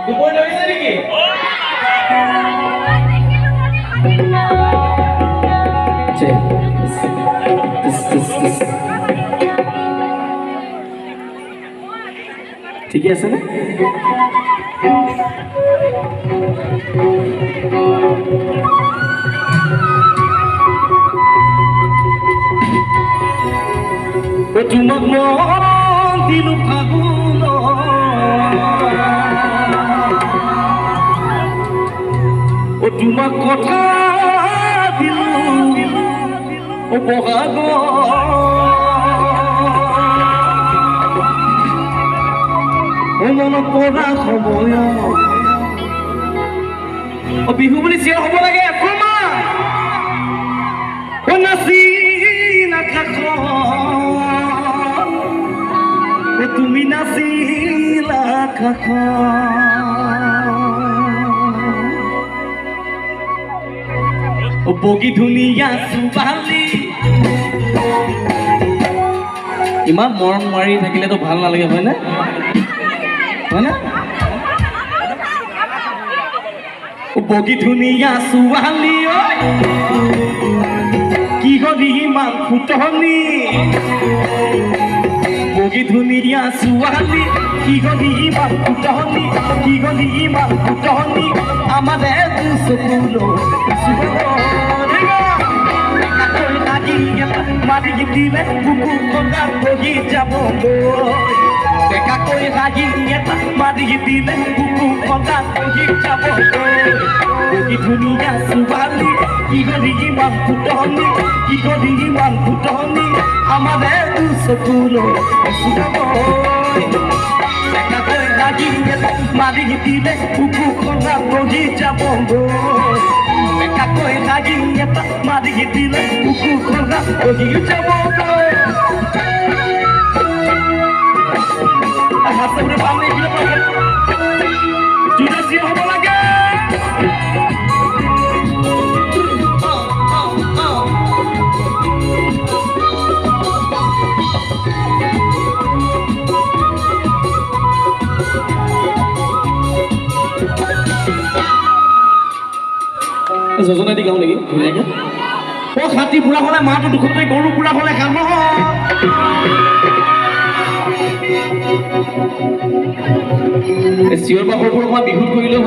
দুপৰ ধৰিছে নেকি ঠিকে আছে নে ও তোমাক মন দিলো ফাগুন ও তোমাক কথা দিলো ও বহাগ ও মন পৰা সময় ও বিহু বুলি চিঞৰ হ'ব লাগে এফমা ও নাচি নাকাখ ও তুমি নাচিলা কাষ ও বগী ধুনীয়া চুবালি ইমান মৰম মাৰি থাকিলেতো ভাল নালাগে হয়নে হয়নে ও বগী ধুনীয়া চুবালি কি গলি ইমান ফুটনি বগী ধুনীয়া ছোৱালী কি গলি ইমান ফুটনি কি গলি ইমান ফুটনি আমাৰে চকুলো মাৰি দিলে বুকু কন্দা বহি যাব ডেকাকৈ লাগি এটা মাৰি দিলে বুকু কন্দা বহি যাব বগী ধুনীয়া ছোৱালী কি গলি ইমান ফুটনি কি গলি ইমান ফুটনি আমাৰে চকুলো ডেকাকৈ লাগি এটা মাৰি দিলে বুকু কন্দা বহি যাব ডেকাকৈ লাগি এটা মাৰি দিলে বুকু কন্দা বহি যাব হাসরে পানি গিয়ে পড়ে জুড়েছি হব লাগে যোজনা দি গাওঁ নেকি ধুনীয়াকে ও খাতি পুৰা হ'লে মাহটো দুখতে গৰু পুৰা হ'লে কাম চিঞৰ বাখৰ পৰা বিহুত কৰিলেও